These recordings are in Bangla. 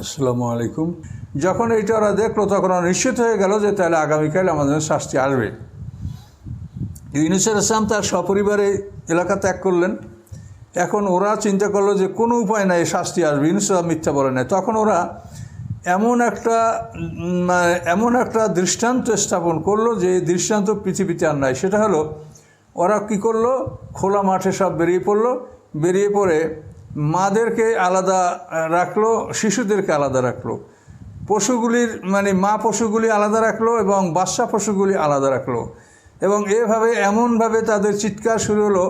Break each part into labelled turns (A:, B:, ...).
A: আসসালামু আলাইকুম। যখন এইটা ওরা দেখলো তখন ওরা নিশ্চিত হয়ে গেল যে তাহলে আগামীকাল আমাদের শাস্তি আসবে। ইউনূস আলাইহিস সালাম তার সপরিবারে এলাকা ত্যাগ করলেন। এখন ওরা চিন্তা করলো যে কোনো উপায় নাই, শাস্তি আসবে, ইউনূস আলাইহিস মিথ্যা বলে নাই। তখন ওরা এমন একটা দৃষ্টান্ত স্থাপন করলো যে দৃষ্টান্ত পৃথিবীতে আর নাই। সেটা হলো ওরা কি করলো, খোলা মাঠে সব বেরিয়ে পড়লো। বেরিয়ে পড়ে মাদেরকে আলাদা রাখলো, শিশুদেরকে আলাদা রাখলো, পশুগুলির মা পশুগুলি আলাদা রাখলো এবং বাচ্চা পশুগুলি আলাদা রাখলো। এবং এমনভাবে তাদের চিৎকার শুরু হলো,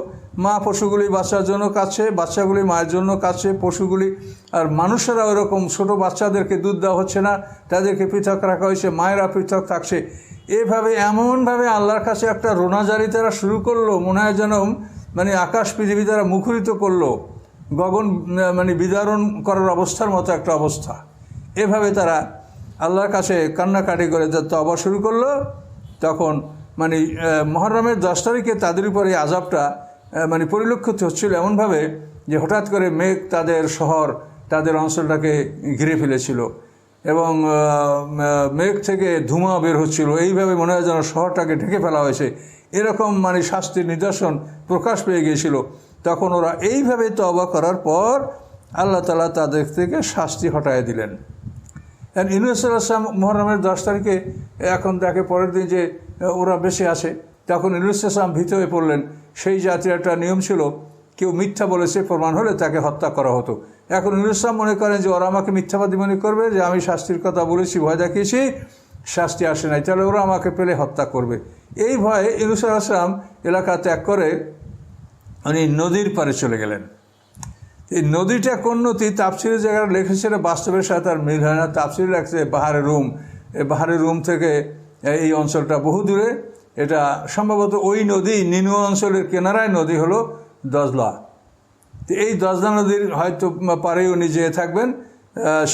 A: মা পশুগুলি বাচ্চার জন্য কাছে, বাচ্চাগুলি মায়ের জন্য কাছে, পশুগুলি আর মানুষেরা ওইরকম ছোটো বাচ্চাদেরকে দুধ দেওয়া হচ্ছে না, তাদেরকে পৃথক রাখা হয়েছে, মায়েরা পৃথক থাকছে। এমনভাবে আল্লাহর কাছে একটা রোনাজারি তারা শুরু করলো, মনে হয় যেন আকাশ পৃথিবী তারা মুখরিত করলো, গগন বিদারণ করার অবস্থার মতো একটা অবস্থা। এভাবে তারা আল্লাহর কাছে কান্নাকাটি করে তওবা শুরু করলো। তখন মুহররমের 10 তারিখে তাদের উপরে এই আযাবটা পরিলক্ষিত হচ্ছিল এমনভাবে যে হঠাৎ করে মেঘ তাদের শহর, তাদের অঞ্চলটাকে ঘিরে ফেলেছিল এবং মেঘ থেকে ধোঁয়া বের হচ্ছিল। এইভাবে মনে হয় যেন শহরটাকে ঢেকে ফেলা হয়েছে, এরকম শাস্তির নিদর্শন প্রকাশ পেয়ে গিয়েছিল। তখন ওরা এইভাবে তওবা করার পর আল্লাহ তাআলা তাদের থেকে শাস্তি হটায় দিলেন। ইউনূস আলাইহিস সালাম মুহররমের 10 তারিখে এখন দেখে পরের দিন যে ওরা বেঁচে আছে। তখন ইউনূস আলাইহিস সালাম ভীত হয়ে পড়লেন। সেই জাতির একটা নিয়ম ছিল, কেউ মিথ্যা বলেছে প্রমাণ হলে তাকে হত্যা করা হতো। এখন ইউনূস আলাইহিস সালাম মনে করেন যে ওরা আমাকে মিথ্যাবাদী মনে করবে, যে আমি শাস্তির কথা বলেছি, ভয় দেখিয়েছি, শাস্তি আসে নাই, তাহলে ওরা আমাকে পেলে হত্যা করবে। এই ভয়ে ইউনূস আলাইহিস সালাম এলাকা ত্যাগ করে উনি নদীর পাড়ে চলে গেলেন। এই নদীটা কোন নদী, তাফসিরের জায়গায় লিখেছে, বাস্তবের সাথে আর মিল হয় না। তাফসিরে লেখছে বাহারে রুম। এই বাহারে রুম থেকে এই অঞ্চলটা বহু দূরে। এটা সম্ভবত ওই নদী, নিনু অঞ্চলের কেনারায় নদী হলো দজলা। তো এই দজলা নদীর হয়তো পাড়েই উনি যেয়ে থাকবেন।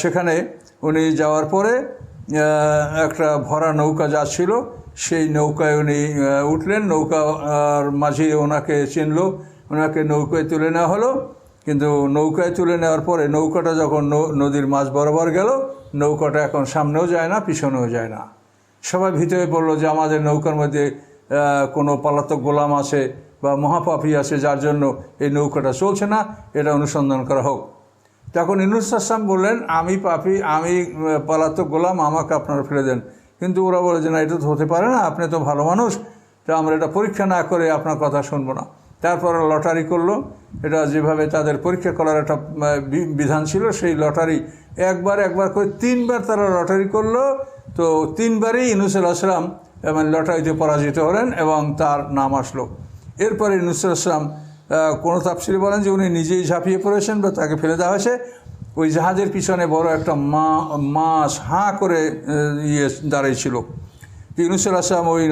A: সেখানে উনি যাওয়ার পরে একটা ভরা নৌকা যাচ্ছিল, সেই নৌকায় উনি উঠলেন। নৌকার মাঝি ওনাকে চিনল, ওনাকে নৌকায় তুলে নেওয়া হলো। কিন্তু নৌকায় তুলে নেওয়ার পরে নৌকাটা যখন নদীর মাঝ বরাবর গেল, নৌকাটা এখন সামনেও যায় না, পিছনেও যায় না। সবাই ভীত হয়ে পড়লো যে আমাদের নৌকার মধ্যে কোনো পলাতক গোলাম আছে বা মহাপাপী আছে, যার জন্য এই নৌকাটা চলছে না, এটা অনুসন্ধান করা হোক। তখন ইউনূস আলাইহিস সালাম বললেন, আমি পাপী, আমি পলাতক গোলাম, আমাকে আপনারা ফেলে দেন। কিন্তু ওরা বলে যে না, এটা তো হতে পারে না, আপনি তো ভালো মানুষ, তো আমরা এটা পরীক্ষা না করে আপনার কথা শুনবো না। তারপর লটারি করলো। এটা যেভাবে তাদের পরীক্ষা করার একটা বিধান ছিল, সেই লটারি একবার করে 3 বার তারা লটারি করলো। তো 3 বারই ইউনূস আলাইহিস সালাম লটারিতে পরাজিত হলেন এবং তার নাম আসলো। এরপরে ইউনূস আলাইহিস সালাম কোনো তাফসীরে বলেন যে উনি নিজেই ঝাঁপিয়ে পড়েছেন বা তাকে ফেলে দেওয়া হয়েছে। ওই জাহাজের পিছনে বড় একটা মাছ হাঁ করে দাঁড়িয়েছিল। ইউনূস আলাইহিস সালাম ওই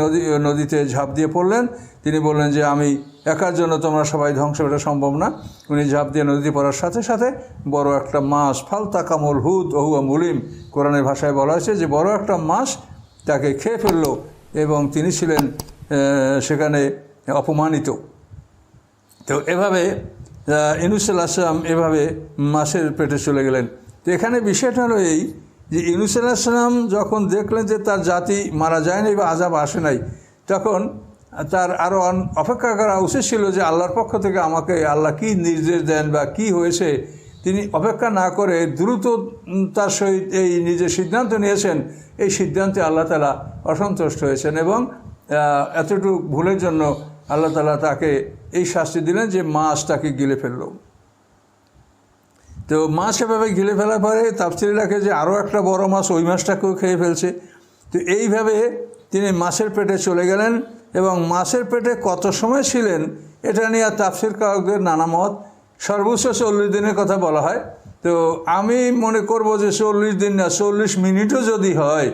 A: নদীতে ঝাঁপ দিয়ে পড়লেন। তিনি বললেন যে আমি একার জন্য তোমরা সবাই ধ্বংস, এটা সম্ভব না। উনি ঝাঁপ দিয়ে নদীতে পড়ার সাথে সাথে বড় একটা মাছ, ফালতাকামুল হুদ ওহুয়া মুলিম, কোরআনের ভাষায় বলা হয়েছে যে বড় একটা মাছ তাকে খেয়ে ফেললো এবং তিনি ছিলেন সেখানে অপমানিত। তো এভাবে ইউনূস আলাইহিস সালাম এভাবে মাছের পেটে চলে গেলেন। তো এখানে বিষয়টা হলো এই যে ইউনূস আলাইহিস সালাম যখন দেখলেন যে তার জাতি মারা যায়নি বা আযাব আসে নাই, তখন তার আরও অপেক্ষা করা উচিত ছিল যে আল্লাহর পক্ষ থেকে আমাকে আল্লাহ কী নির্দেশ দেন বা কি হয়েছে। তিনি অপেক্ষা না করে দ্রুত তার সহিত এই নিজের সিদ্ধান্ত নিয়েছেন। এই সিদ্ধান্তে আল্লাহ তাআলা অসন্তুষ্ট হয়েছেন এবং এতটুকু ভুলের জন্য আল্লাহ তাআলা তাকে এই শাস্তি দিলেন যে মাছ তাকে গিলে ফেলল। তো মাছ এভাবে গিলে ফেলার পরে তাফসীরে লেখে যে আরও একটা বড় মাছ ওই মাছটাকেও খেয়ে ফেলছে। তো এইভাবে তিনি মাছের পেটে চলে গেলেন এবং মাছের পেটে কত সময় ছিলেন এটা নিয়ে তাফসীরকারদের নানা মত। সর্বোচ্চ 40 দিনের কথা বলা হয়। তো আমি মনে করব যে 40 দিন না, 40 মিনিটও যদি হয়,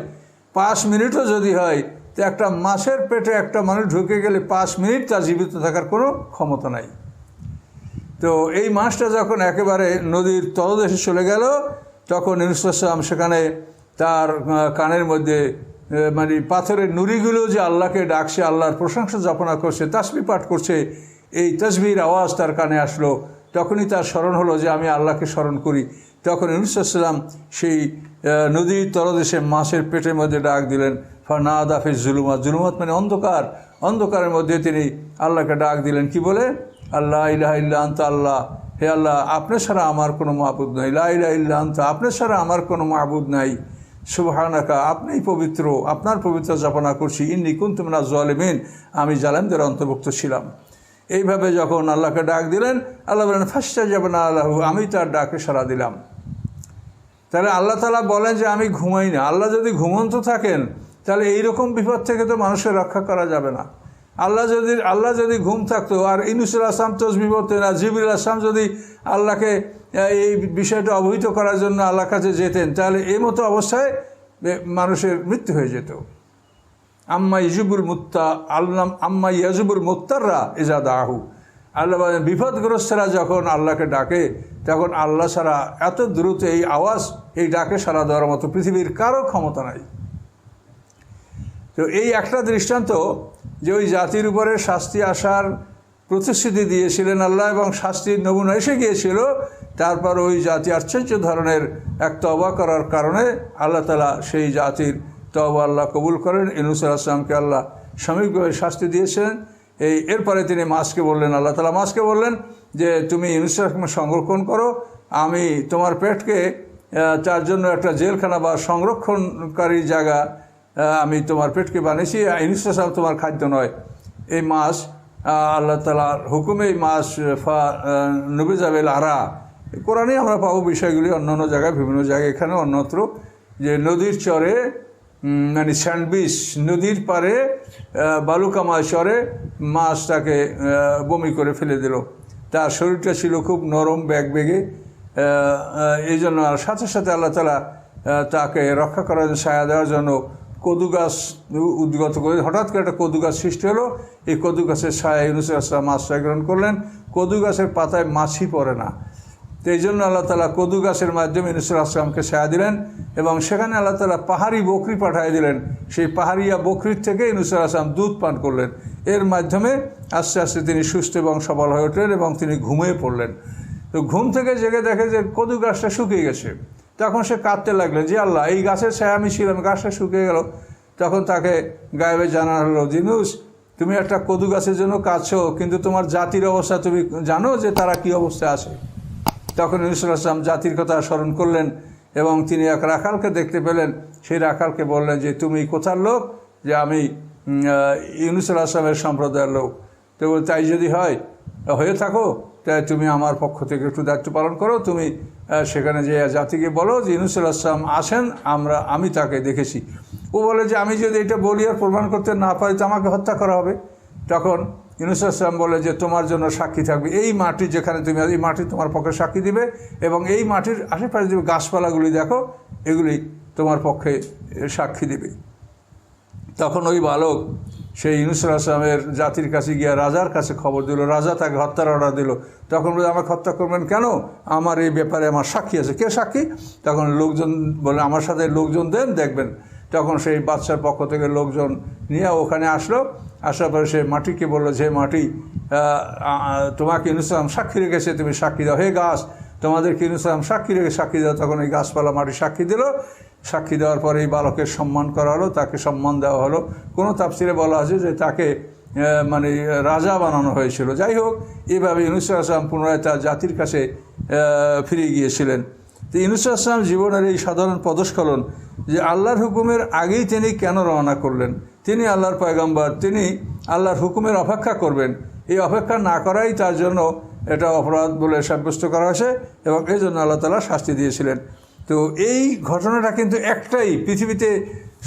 A: 5 মিনিটও যদি হয়, তো একটা মাছের পেটে একটা মানুষ ঢুকে গেলে 5 মিনিট তার জীবিত থাকার কোনো ক্ষমতা নাই। তো এই মাছটা যখন একেবারে নদীর তলদেশে চলে গেল, তখন ইউনূস আলাইহিস সালাম সেখানে তার কানের মধ্যে পাথরের নুড়িগুলো যে আল্লাহকে ডাকছে, আল্লাহর প্রশংসা যাপনা করছে, তাসবিহ পাঠ করছে, এই তাসবিহর আওয়াজ তার কানে আসলো। তখনই তার স্মরণ হলো যে আমি আল্লাহকে স্মরণ করি। তখন ইউনূস আলাইহিস সালাম সেই নদীর তলদেশে মাছের পেটের মধ্যে ডাক দিলেন, ফানাদা ফি জুলুমাত, জুলুমাত মানে অন্ধকার, অন্ধকারের মধ্যে তিনি আল্লাহকে ডাক দিলেন কি বলে, আল্লাহ ইলাহা ইল্লা আনতা, আল্লাহ হে আল্লাহ আপনি ছাড়া আমার কোনো মাবুদ নাই, লা ইলাহা ইল্লা আনতা আপনি ছাড়া আমার কোনো মাবুদ নাই, সুবহানাকা আপনিই পবিত্র, আপনার পবিত্র যাপনা করছি, ইন্নী কুনতু মিনাজ জালিমিন আমি জালেমদের অন্তর্ভুক্ত ছিলাম। এইভাবে যখন আল্লাহকে ডাক দিলেন, আল্লাহ বলেন ফাস্তাজাবনা লাহু, আমি তার ডাকে সাড়া দিলাম। তাহলে আল্লাহ তাআলা বলেন যে আমি ঘুমাই না। আল্লাহ যদি ঘুমন্ত থাকেন তাহলে এইরকম বিপদ থেকে তো মানুষের রক্ষা করা যাবে না। আল্লাহ যদি ঘুম থাকতো, আর ইউনূস আলাইহিস সালাম তসবিহ পড়তেন, আর জিবরিল আলাইহিস সালাম যদি আল্লাহকে এই বিষয়টা অবহিত করার জন্য আল্লাহর কাছে যেতেন, তাহলে এই মতো অবস্থায় মানুষের মৃত্যু হয়ে যেত। আম্মা ইয়াজুবুল মুত্তাররা ইজা দাহু, আল্লাহ বলেন বিপদগ্রস্তরা যখন আল্লাহকে ডাকে তখন আল্লাহ ছাড়া এত দ্রুত এই আওয়াজ, এই ডাকে সাড়া দেওয়ার মতো পৃথিবীর কারো ক্ষমতা নাই। তো এই একটা দৃষ্টান্ত যে ওই জাতির উপরে শাস্তি আসার প্রতিশ্রুতি দিয়েছিলেন আল্লাহ, এবং শাস্তির নমুনা এসে গিয়েছিল, তারপর ওই জাতি আশ্চর্য ধরনের এক তওবা করার কারণে আল্লাহ তাআলা সেই জাতির তওবা আল্লাহ কবুল করেন। ইউনূস আলাইহিস সালামকে আল্লাহ সাময়িকভাবে শাস্তি দিয়েছেন। এরপরে তিনি মাছকে বললেন, আল্লাহ তাআলা মাছকে বললেন যে তুমি ইউনূস আলাইহিস সালামকে সংরক্ষণ করো, আমি তোমার পেটকে তার জন্য একটা জেলখানা বা সংরক্ষণকারী জায়গা আমি তোমার পেটকে বানিয়েছি, ইউনূস আলাইহিস সালাম তোমার খাদ্য নয়। এই মাছ আল্লাহ তাআলার হুকুমে এই মাছ নুবিজাবিল আরা, কোরআনে আমরা পাবো বিষয়গুলি, অন্যান্য জায়গায় বিভিন্ন জায়গায়, এখানে অন্যত্র, যে নদীর চরে মানে স্যান্ডবিচ, নদীর পারে বালুকামায় চরে মাছ তাকে বমি করে ফেলে দিল। তার শরীরটা ছিল খুব নরম ব্যাগবেগে, এই জন্য আর সাথে সাথে আল্লাহ তাআলা তাকে রক্ষা করার জন্য, ছায়া দেওয়ার জন্য কদু গাছ উদ্গত করে, হঠাৎ করে একটা কদু গাছ সৃষ্টি হলো। এই কদু গাছের ছায়া ইউনূস আলাইহিস সালাম আশ্রয় গ্রহণ করলেন। কদু গাছের পাতায় মাছি পড়ে না, তো এই জন্য আল্লাহ তাআলা কদু গাছের মাধ্যমে ইউনূস আলাইহিস সালামকে ছায়া দিলেন, এবং সেখানে আল্লাহ তাআলা পাহাড়ি বকরি পাঠিয়ে দিলেন। সেই পাহাড়িয়া বকরির থেকে ইউনূস আলাইহিস সালাম দুধ পান করলেন। এর মাধ্যমে আস্তে আস্তে তিনি সুস্থ এবং সবল হয়ে উঠলেন এবং তিনি ঘুমিয়ে পড়লেন। তো ঘুম থেকে জেগে দেখে যে কদু গাছটা শুকিয়ে গেছে। তখন সে কাঁদতে লাগলেন যে আল্লাহ এই গাছের ছায়া আমি ছিলাম, গাছটা শুকিয়ে গেল। তখন তাকে গায়েবে জানানো হলো, ইউনূস তুমি একটা কদু গাছের জন্য কাঁদছো, কিন্তু তোমার জাতির অবস্থা তুমি জানো যে তারা কি অবস্থায় আছে। তখন ইউনূস আলাইহিস সালাম জাতির কথা স্মরণ করলেন, এবং তিনি এক রাখালকে দেখতে পেলেন। সেই রাখালকে বললেন যে তুমি কোথার লোক, যে আমি ইউনূস আলাইহিস সালামের সম্প্রদায়ের লোক। তো তাই যদি হয়ে থাকো, তাই তুমি আমার পক্ষ থেকে একটু দায়িত্ব পালন করো, তুমি সেখানে যে জাতিকে বলো যে ইউনূস আলাইহিস সালাম আসেন, আমি তাকে দেখেছি। ও বলে যে আমি যদি এটা বলি আর প্রমাণ করতে না পারি তো আমাকে হত্যা করা হবে। তখন ইউনূস আলাইহিস সালাম বলে যে তোমার জন্য সাক্ষী থাকবে এই মাটি, যেখানে তুমি এই মাটি তোমার পক্ষে সাক্ষী দিবে, এবং এই মাটির আশেপাশে যে গাছপালাগুলি দেখো এগুলি তোমার পক্ষে সাক্ষী দিবে। তখন ওই বালক সেই ইউনূস আলাইহিস সালামের জাতির কাছে গিয়ে রাজার কাছে খবর দিল। রাজা তাকে হত্যার অর্ডার দিল। তখন বলে আমাকে হত্যা করবেন কেন, আমার এই ব্যাপারে আমার সাক্ষী আছে। কে সাক্ষী? তখন লোকজন বলে আমার সাথে লোকজন দেন, দেখবেন। তখন সেই বাদশার পক্ষ থেকে লোকজন নিয়ে ওখানে আসলো। আসার পরে সে মাটিকে বললো, যে মাটি তোমাকে ইউনূস আলাইহিস সালাম সাক্ষী রেখেছে, তুমি সাক্ষী দাও। হে গাছ, তোমাদেরকে ইউনূস আলাইহিস সালাম সাক্ষী রেখে সাক্ষী দাও। তখন এই গাছপালা মাটি সাক্ষী দিল। সাক্ষী দেওয়ার পরে এই বালকের সম্মান করা হলো, তাকে সম্মান দেওয়া হলো। কোনো তাফসিরে বলা আছে যে তাকে মানে রাজা বানানো হয়েছিল। যাই হোক, এইভাবে ইউনূস আলাইহিস সালাম পুনরায় তার জাতির কাছে ফিরে গিয়েছিলেন। তো ইউনূস আলাইহিস সালাম জীবনের এই সাধারণ পদস্খলন, যে আল্লাহর হুকুমের আগেই তিনি কেন রওনা করলেন। তিনি আল্লাহর পয়গম্বর, তিনি আল্লাহর হুকুমের অপেক্ষা করবেন, এই অপেক্ষা না করাই তার জন্য এটা অপরাধ বলে সাব্যস্ত করা হয়েছে, এবং এই জন্য আল্লাহ তাআলা শাস্তি দিয়েছিলেন। তো এই ঘটনাটা কিন্তু একটাই, পৃথিবীতে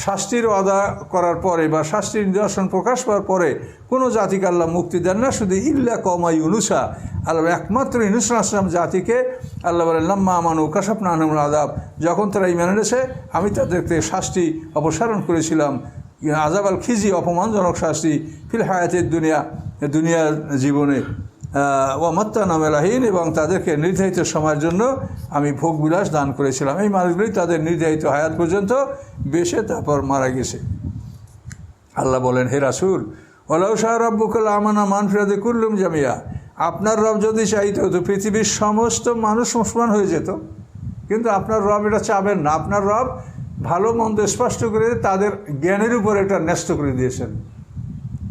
A: শাস্তির ওয়াদা করার পরে বা শাস্তির নিদর্শন প্রকাশ পাওয়ার পরে কোনো জাতিকে আল্লাহ মুক্তি দেন না, শুধু ইল্লা কওমা ইউনূসা। আল্লাহ একমাত্র ইউনূস আলাইহিস সালাম জাতিকে আল্লাহ বলেন লাম্মা আমানু কাশাফনা আনহুমুল আযাব, যখন তারা ঈমান এনেছে আমি তাদেরকে শাস্তি অপসারণ করেছিলাম, আযাব আল খিজি, অপমানজনক শাস্তি, ফিল হায়াতের দুনিয়ার জীবনে, ও মাত্তা নামেলাহীন, এবং তাদেরকে নির্ধারিত সময়ের জন্য আমি ভোগবিলাস দান করেছিলাম। এই মানুষগুলি তাদের নির্ধারিত হায়াত পর্যন্ত বেঁচে তারপর মারা গেছে। আল্লাহ বলেন, হে রাসূল, ওয়ালাউ শাআ রাব্বুকা লাআমানা মান ফিল আরদি কুল্লুহুম জামিয়া, আপনার রব যদি চাইতো তো পৃথিবীর সমস্ত মানুষ মুসলমান হয়ে যেত। কিন্তু আপনার রব এটা চাবেন না। আপনার রব ভালো মন্দ স্পষ্ট করে তাদের জ্ঞানের উপর এটা ন্যস্ত করে দিয়েছেন।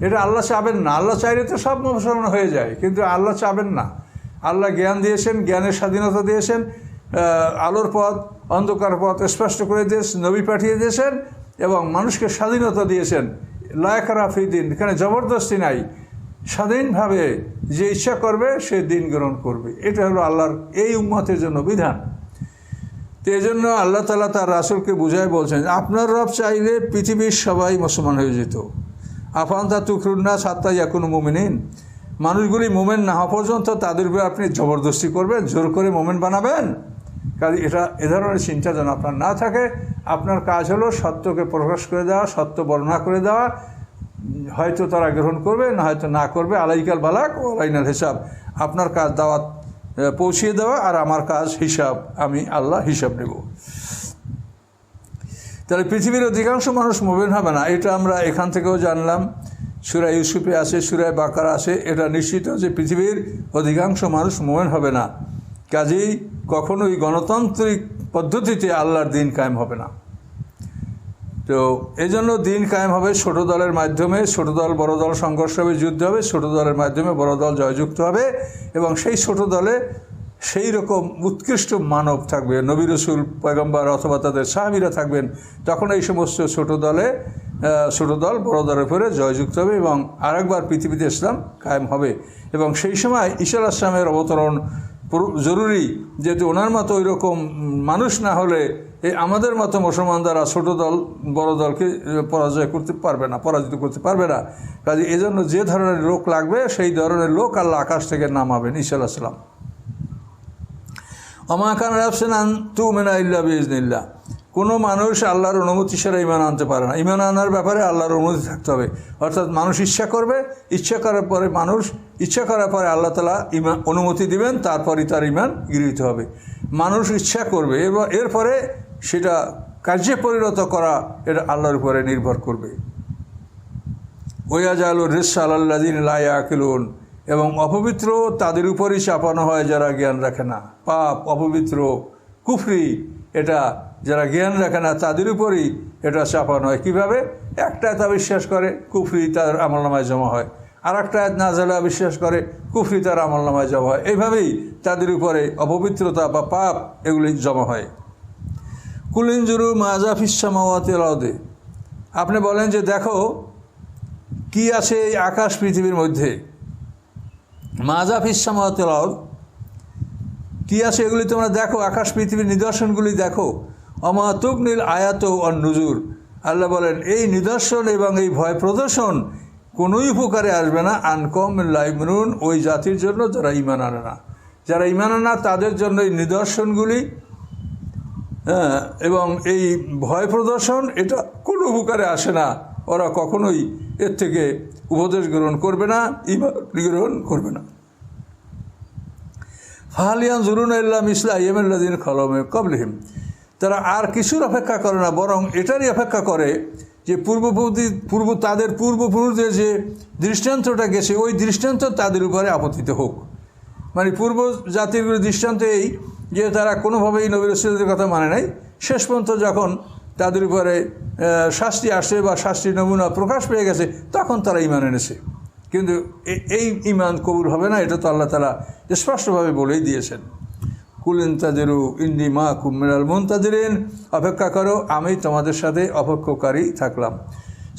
A: এটা আল্লাহ চাবেন না। আল্লাহ চাইলে তো সব মুসলমান হয়ে যায়, কিন্তু আল্লাহ চাবেন না। আল্লাহ জ্ঞান দিয়েছেন, জ্ঞানের স্বাধীনতা দিয়েছেন, আলোর পথ অন্ধকার পথ স্পষ্ট করে দিয়েছেন, নবী পাঠিয়ে দিয়েছেন এবং মানুষকে স্বাধীনতা দিয়েছেন। লায়কারাফি দিন, এখানে জবরদস্তি নাই। স্বাধীনভাবে যে ইচ্ছা করবে সে দিন গ্রহণ করবে। এটা হলো আল্লাহর এই উম্মতের জন্য বিধান। তো এই জন্য আল্লাহ তাআলা তার রাসূলকে বুঝায় বলছেন, আপনার রব চাইলে পৃথিবীর সবাই মুসলমান হয়ে যেত। আফান্তা তুকরুন্না সাত্তা ইয়াকুনু মুমিনিন, মানুষগুলি মোমেন না হওয়া পর্যন্ত তাদের উপরে আপনি জবরদস্তি করবেন, জোর করে মোমেন বানাবেন? কাজে এটা এ ধরনের চিন্তা যেন আপনার না থাকে। আপনার কাজ হলো সত্যকে প্রকাশ করে দেওয়া, সত্য বর্ণনা করে দেওয়া। হয়তো তারা গ্রহণ করবে, না হয়তো না করবে। আলাইকাল বালাক ও আলাইনাল হিসাব। আপনার কাজ দাওয়াত পৌঁছিয়ে দেওয়া, আর আমার কাজ হিসাব, আমি আল্লাহ হিসাব নেব। তাহলে পৃথিবীর অধিকাংশ মানুষ মোমেন হবে না, এটা আমরা এখান থেকেও জানলাম। সূরা ইউসুফে আছে, সূরা বাকারা আছে, এটা নিশ্চিত যে পৃথিবীর অধিকাংশ মানুষ মোমেন হবে না। কাজেই কখনোই গণতান্ত্রিক পদ্ধতিতে আল্লাহর দিন কায়েম হবে না। তো এই জন্য দিন কায়েম হবে ছোটো দলের মাধ্যমে। ছোটো দল বড় দল সংঘর্ষ হবে, যুদ্ধ হবে। ছোটো দলের মাধ্যমে বড় দল জয়যুক্ত হবে এবং সেই ছোটো দলে সেই রকম উৎকৃষ্ট মানব থাকবে, নবী রসুল পয়গম্বর অথবা তাদের সাহাবীরা থাকবেন। তখন এই সমস্ত ছোটো দল বড় দলের উপরে জয়যুক্ত হবে এবং আরেকবার পৃথিবীতে ইসলাম কায়েম হবে। এবং সেই সময় ঈসা আলাইহিস সালামের অবতরণ জরুরি, যেহেতু ওনার মতো ওই রকম মানুষ না হলে আমাদের মতো মুসলমান দ্বারা ছোটো দল বড় দলকে পরাজিত করতে পারবে না। কাজে এজন্য যে ধরনের লোক লাগবে সেই ধরনের লোক আল্লাহ আকাশ থেকে নামাবেন। ঈসা আলাইহিস সালাম ওমা কানা নাফসুন আন তু'মিনা ইল্লা বিইজনিল্লাহ, কোনো মানুষ আল্লাহর অনুমতি ছাড়া ঈমান আনতে পারে না। ঈমান আনার ব্যাপারে আল্লাহর অনুমতি থাকতে হবে। অর্থাৎ মানুষ ইচ্ছা করবে, ইচ্ছা করার পরে আল্লাহ তাআলা অনুমতি দিবেন, তারপরই তার ঈমান গৃহীত হবে। মানুষ ইচ্ছা করবে, এরপরে সেটা কার্যে পরিণত করা এটা আল্লাহর উপরে নির্ভর করবে। ওয়াজালুর রিজসা আলাল্লাযিনা লা ইয়াকিলুন, এবং অপবিত্র তাদের উপরই চাপানো হয় যারা জ্ঞান রাখে না। পাপ, অপবিত্র, কুফরি, এটা যারা জ্ঞান রাখে না তাদের উপরই এটা চাপানো হয়। কীভাবে? একটা আয়াত বিশ্বাস করে, কুফরি তার আমলনামায় জমা হয়। আর একটা আয়াত নাযিলা বিশ্বাস করে, কুফরি তার আমলনামায় জমা হয়। এইভাবেই তাদের উপরে অপবিত্রতা বা পাপ এগুলি জমা হয়। কুল ইনজুরু মাযা ফিস সামাওয়াতি ওয়াল আরদি, আপনি বলেন যে দেখো কি আছে এই আকাশ পৃথিবীর মধ্যে। মাযা ফিস সামাওয়াতি ওয়াল আরদি, কী আছে এগুলি তোমরা দেখো, আকাশ পৃথিবীর নিদর্শনগুলি দেখো। অমা তুগনিল আয়াত ওয়ান নুজুর, আল্লাহ বলেন এই নিদর্শন এবং এই ভয় প্রদর্শন কোনোই উপকারে আসবে না আন কওমিন লা ইউমিনুন, ওই জাতির জন্য যারা ঈমান আনে না। যারা ঈমান আনে না তাদের জন্য এই নিদর্শনগুলি এবং এই ভয় প্রদর্শন এটা কোনো উপকারে আসে না। ওরা কখনোই এর থেকে উপদেশ গ্রহণ করবে না, ঈমান গ্রহণ করবে না। ফাহাল ইয়ানজুরুনা ইল্লা মিসলা আইয়ামিল্লাযিনা খালাউ মিন ক্বাবলিহিম, তারা আর কিছুর অপেক্ষা করে না, বরং এটারই অপেক্ষা করে যে তাদের পূর্বপুরুষদের যে দৃষ্টান্তটা গেছে ওই দৃষ্টান্ত তাদের উপরে আপতিত হোক। মানে পূর্ব জাতির দৃষ্টান্ত এই যে তারা কোনোভাবেই নবী রাসূলদের কথা মানে নাই। শেষ পর্যন্ত যখন তাদের উপরে শাস্তি আসে বা শাস্তির নমুনা প্রকাশ পেয়ে গেছে তখন তারা ঈমান এনেছে। কিন্তু এই ঈমান কবুল হবে না, এটা তো আল্লাহ তাআলা স্পষ্টভাবে বলেই দিয়েছেন। কুল ইনতাযিরু ইন্নী মাআকুম মিনাল মুনতাযিরিন, অপেক্ষা করো আমি তোমাদের সাথে অপেক্ষাকারী থাকলাম।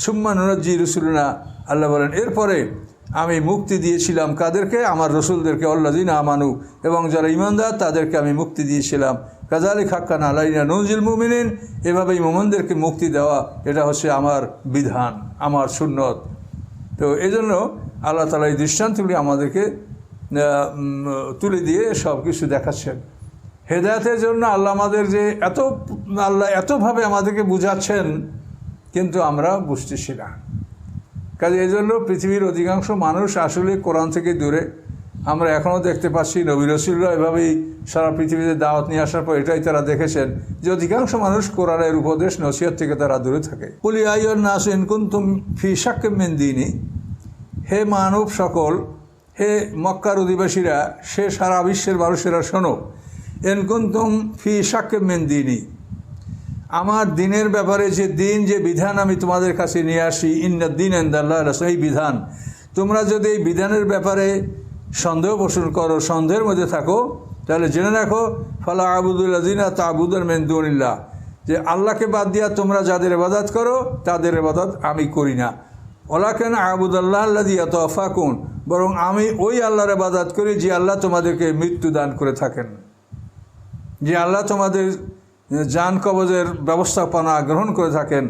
A: সুম্মা নুনাজ্জি রুসুলনা, আল্লাহ বলেন এরপরে আমি মুক্তি দিয়েছিলাম কাদেরকে? আমার রসুলদেরকে। আল্লাযিনা আমানু, এবং যারা ঈমানদার তাদেরকে আমি মুক্তি দিয়েছিলাম। কাযালিকা হাক্কান আলাইনা নুনজিল মুমিনিন, এভাবেই মুমিনদেরকে মুক্তি দেওয়া এটা হচ্ছে আমার বিধান, আমার সুন্নত। তো এই জন্য আল্লাহ তাআলা এই দৃষ্টান্তগুলি আমাদেরকে তুলে দিয়ে সব কিছু দেখাচ্ছেন হেদায়েতের জন্য। আল্লাহ এতভাবে আমাদেরকে বুঝাচ্ছেন, কিন্তু আমরা বুঝতেছি না। কাজে এই জন্য পৃথিবীর অধিকাংশ মানুষ আসলে কোরআন থেকে দূরে। আমরা এখনও দেখতে পাচ্ছি নবী রাসূলরা এভাবেই সারা পৃথিবীতে দাওয়াত নিয়ে আসার পর এটাই তারা দেখেছেন যে অধিকাংশ মানুষ কোরআনের উপদেশ নসিহত থেকে তারা দূরে থাকে। কুল ইয়া আইয়ুহান নাস ইন কুনতুম ফি শাক্কিন মিন দীনি, হে মানব সকল, হে মক্কার অধিবাসীরা, সে সারা বিশ্বের মানুষেরা শোনো, ইন কুনতুম ফি শাক্কিম মিন দীনি, আমার দিনের ব্যাপারে যে দিন, যে বিধান আমি তোমাদের কাছে নিয়ে আসি, ইন্না দ্দীন ইনদাল্লাহ এই বিধান, তোমরা যদি এই বিধানের ব্যাপারে সন্দেহ পোষণ করো, সন্দেহের মধ্যে থাকো, তাহলে জেনে রাখো ফালা আবুদুল্লাযিনা তা'বুদুনা মিন দুনিল্লাহ, যে আল্লাহকে বাদ দিয়া তোমরা যাদের ইবাদত করো তাদের ইবাদত আমি করি না। ওয়ালাকিন আবুদুল্লাহ আল্লাযী ইয়াতাওয়াফাকুম, বরং আমি ওই আল্লাহর ইবাদত করি যে আল্লাহ তোমাদেরকে মৃত্যু দান করে থাকেন, যে আল্লাহ তোমাদের জান কবজের ব্যবস্থাপনা গ্রহণ করে থাকেন,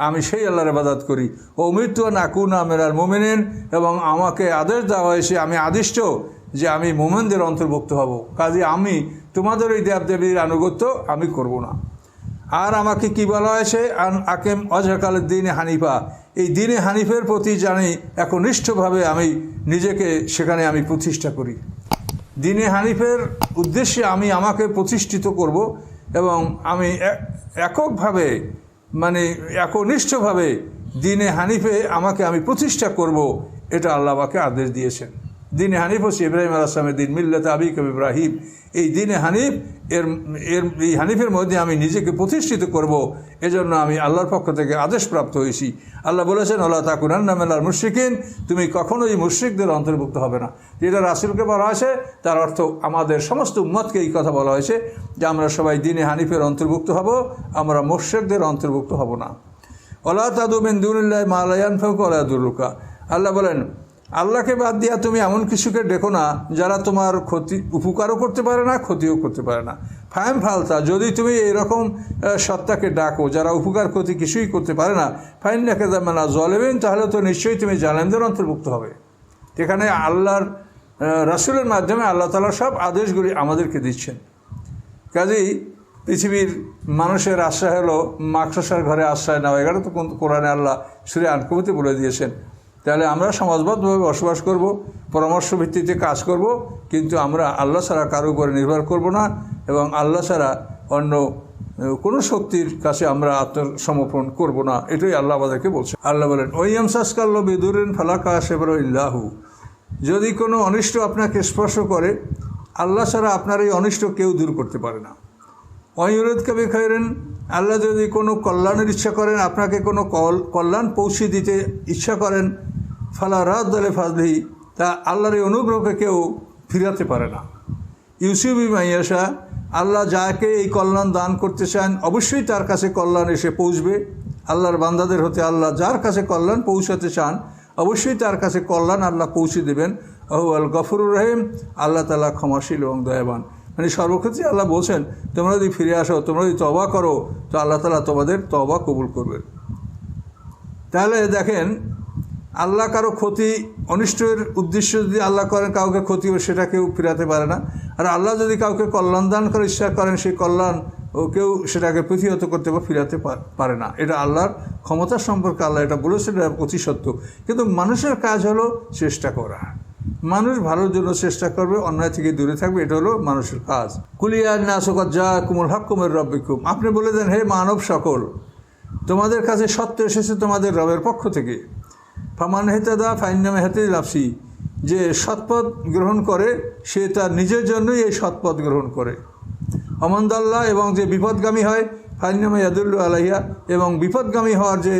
A: আমি সেই আল্লাহর ইবাদত করি। ও মৃত্যু নাকুনা মিনাল মুমিনিন, এবং আমাকে আদেশ দেওয়া হয়েছে, আমি আদিষ্ট যে আমি মুমিনদের অন্তর্ভুক্ত হব, কাজে আমি তোমাদের ওই দেবদেবীর আনুগত্য আমি করব না। আর আমাকে কি বলা হয়েছে, আন আকেম ওয়াজহাকাল দ্বীনে হানিফা, এই দ্বীনে হানিফের প্রতি জানি একনিষ্ঠভাবে আমি নিজেকে সেখানে আমি প্রতিষ্ঠা করি। দ্বীনে হানিফের উদ্দেশ্যে আমি আমাকে প্রতিষ্ঠিত করব এবং আমি এককভাবে মানে একনিষ্ঠভাবে দ্বীনে হানিফে আমাকে আমি প্রতিষ্ঠা করব, এটা আল্লাহ আমাকে আদেশ দিয়েছেন। দ্বীনে হানিফ হচ্ছে ইব্রাহিম আলাইহিস সালামের দিন, মিল্লাতে আবিকুম ইব্রাহিম। এই দ্বীনে হানিফ এই হানিফের মধ্যে আমি নিজেকে প্রতিষ্ঠিত করব, এজন্য আমি আল্লাহর পক্ষ থেকে আদেশপ্রাপ্ত হয়েছি। আল্লাহ বলেছেন ওয়ালা তাকুনান্না মিনাল মুশরিকিন, তুমি কখনোই মুশরিকদের অন্তর্ভুক্ত হবে না। যেটা রাসূলকে বলা হয়েছে তার অর্থ আমাদের সমস্ত উম্মতকে এই কথা বলা হয়েছে যে আমরা সবাই দ্বীনে হানিফের অন্তর্ভুক্ত হব, আমরা মুশরিকদের অন্তর্ভুক্ত হব না। ওয়ালা তাদু মিন দুনিল্লাহি মা লা ইয়ানফাউকা ওয়া লা ইয়াদুররুকা, আল্লাহ বলেন আল্লাহকে বাদ দিয়া তুমি এমন কিছুকে ডেকো না যারা তোমার ক্ষতি উপকারও করতে পারে না, ক্ষতিও করতে পারে না। ফায়াম ফালতা, যদি তুমি এইরকম সত্তাকে ডাকো যারা উপকার ক্ষতি কিছুই করতে পারে না, ফাইন নাকে জামানা জলেবেন, তাহলে তো নিশ্চয়ই তুমি জালেমদের অন্তর্ভুক্ত হবে। এখানে আল্লাহর রাসূলের মাধ্যমে আল্লাহ তাআলা সব আদেশগুলি আমাদেরকে দিচ্ছেন। কাজেই পৃথিবীর মানুষের আশ্রয় হলো মাকড়সার ঘরে আশ্রয় নেওয়া, এখানে তো কোরআনে আল্লাহ সূরা আনকাবুতে বলে দিয়েছেন। তাহলে আমরা সমাজবদ্ধভাবে বসবাস করব, পরামর্শ ভিত্তিতে কাজ করব, কিন্তু আমরা আল্লাহ ছাড়া কারো উপরে নির্ভর করব না এবং আল্লাহ ছাড়া অন্য কোনো শক্তির কাছে আমরা আত্মসমর্পণ করব না। এটাই আল্লাহ আমাদেরকে বলছে। আল্লাহ বলেন ওয়াইয়ামসাসকাল্লাহু বিদুরিন ফালা কাশিফা ইল্লাহু, যদি কোনো অনিষ্ট আপনাকে স্পর্শ করে, আল্লাহ ছাড়া আপনার এই অনিষ্ট কেউ দূর করতে পারে না। ওয়াইয়ুরিদকা বিখাইরিন, আল্লাহ যদি কোনো কল্যাণের ইচ্ছা করেন, আপনাকে কোনো কল্যাণ পৌঁছে দিতে ইচ্ছা করেন, ফালা রাদ্দা লিফাদলিহি, তা আল্লাহর এই অনুগ্রহকে কেউ ফিরাতে পারে না। ইউসিবু বিমা ইয়াশা, আল্লাহ যাকে এই কল্যাণ দান করতে চান অবশ্যই তার কাছে কল্যাণ এসে পৌঁছবে। আল্লাহর বান্দাদের হতে আল্লাহ যার কাছে কল্যাণ পৌঁছাতে চান অবশ্যই তার কাছে কল্যাণ আল্লাহ পৌঁছে দেবেন। আল গফুরুর রহিম, আল্লাহ তাআলা ক্ষমাশীল এবং দয়াবান। মানে সর্বক্ষেত্রে আল্লাহ বলছেন তোমরা যদি ফিরে আসো, তোমরা যদি তওবা করো, তো আল্লাহ তাআলা তোমাদের তওবা কবুল করবেন। তাহলে দেখেন, আল্লাহ কারো ক্ষতি অনিষ্টের উদ্দেশ্য যদি আল্লাহ করেন কাউকে ক্ষতি হবে, সেটা কেউ ফিরাতে পারে না। আর আল্লাহ যদি কাউকে কল্যাণ দান করে ইচ্ছা করেন, সেই কল্যাণ ও কেউ সেটাকে প্রতিহত করতে বা ফিরাতে পারে না। এটা আল্লাহর ক্ষমতা সম্পর্কে আল্লাহ এটা বলেছেন, এটা অতি সত্য। কিন্তু মানুষের কাজ হলো চেষ্টা করা। মানুষ ভালোর জন্য চেষ্টা করবে, অন্যায় থেকে দূরে থাকবে, এটা হলো মানুষের কাজ। কুলিয়ান নাসুকাত জাকুমুল হাক্কু মির রাব্বিকুম, আপনি বলে দেন হে মানব সকল, তোমাদের কাছে সত্য এসেছে তোমাদের রবের পক্ষ থেকে। ফামান হেতাদা ফাইন্নামা হেতে লাফসি, যে সৎপথ গ্রহণ করে সে তার নিজের জন্যই এই সৎপথ গ্রহণ করে। অমন্দাল্লাহ, এবং যে বিপদগামী হয়, ফাইন্নামা ইয়াদুল্লু আলাইহা, এবং বিপদগামী হওয়ার যে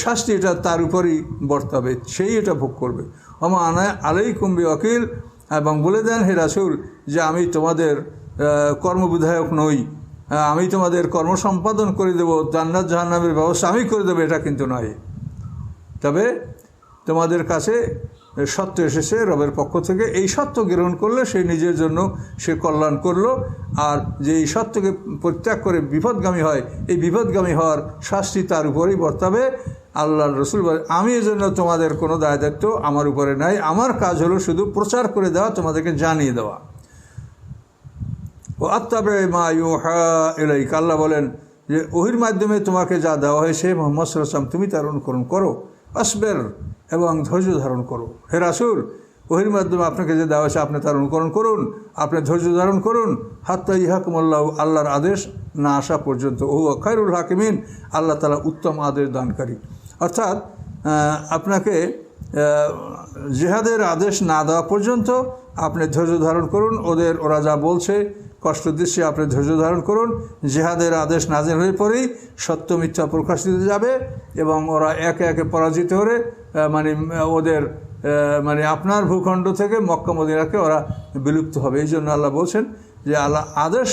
A: শাস্তি এটা তার উপরই বর্তাবে, সেই এটা ভোগ করবে। আমা আনা আলাইকুম বিওয়াকিল, এবং বলে দেন হে রাসূল যে আমি তোমাদের কর্মবিধায়ক নই, আমি তোমাদের কর্ম সম্পাদন করে দেবো, জান্নাত জাহান্নামের ব্যবস্থা আমি করে দেবো, এটা কিন্তু নয়। তবে তোমাদের কাছে সত্য এসেছে রবের পক্ষ থেকে, এই সত্য গ্রহণ করলে সে নিজের জন্য সে কল্যাণ করলো। আর যে এই সত্যকে পরিত্যাগ করে বিপদগামী হয়, এই বিপদগামী হওয়ার শাস্তি তার উপরেই বর্তাবে। আল্লাহর রাসূল বলে আমি এজন্য তোমাদের কোনো দায় দায়িত্ব আমার উপরে নাই, আমার কাজ হলো শুধু প্রচার করে দেওয়া, তোমাদেরকে জানিয়ে দেওয়া। ও আত্তাবে মা ইউহা ইলাইকা, আল্লাহ বলেন যে ওহির মাধ্যমে তোমাকে যা দেওয়া হয়েছে মুহাম্মদ সাল্লাল্লাহু আলাইহি ওয়াসাল্লাম তুমি তার অনুকরণ করো। আসবের, এবং ধৈর্য ধারণ করো। হে রাসূল, ওহির মাধ্যমে আপনাকে যে দেওয়া হয়েছে আপনি তার অনুকরণ করুন, আপনি ধৈর্য ধারণ করুন। হাত্তা ইয়াহকুমুল্লাহু, আল্লাহর আদেশ না আসা পর্যন্ত। ও খায়রুল হাকিমিন, আল্লাহ তাআলা উত্তম আদেশ দানকারী। অর্থাৎ আপনাকে জিহাদের আদেশ না দেওয়া পর্যন্ত আপনি ধৈর্য ধারণ করুন। ওরা যা বলছে কষ্ট দিচ্ছে, আপনি ধৈর্য ধারণ করুন। জিহাদের আদেশ নাজিল হয়ে পরেই সত্য মিথ্যা প্রকাশিত যাবে এবং ওরা একে একে পরাজিত হয়ে ওদের আপনার ভূখণ্ড থেকে মক্কা মদিনাকে ওরা বিলুপ্ত হবে। এই জন্য আল্লাহ বলছেন যে আল্লাহ আদেশ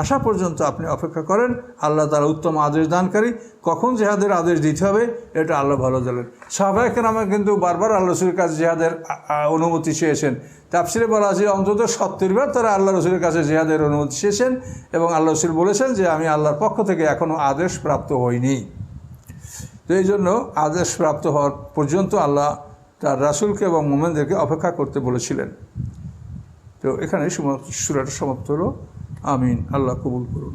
A: আসা পর্যন্ত আপনি অপেক্ষা করেন, আল্লাহ তারা উত্তম আদেশ দানকারী, কখন জিহাদের আদেশ দিতে হবে এটা আল্লাহ ভালো জানেন। সাহাবায়ে কেরাম কিন্তু বারবার আল্লাহ রসুলের কাছে জিহাদের অনুমতি চেয়েছেন। তাফসিরে বলা আছে অন্তত 70 বার তারা আল্লাহ রসুলের কাছে জিহাদের অনুমতি চেয়েছেন এবং আল্লাহ রসুল বলেছেন যে আমি আল্লাহর পক্ষ থেকে এখনও আদেশ প্রাপ্ত হইনি। তো এই জন্য আদেশ প্রাপ্ত হওয়ার পর্যন্ত আল্লাহ তার রাসূলকে এবং মুমিনদেরকে অপেক্ষা করতে বলেছিলেন। তো এখানে সূরাটা সমাপ্ত হলো। আমিন। আল্লাহ কবুল করুন।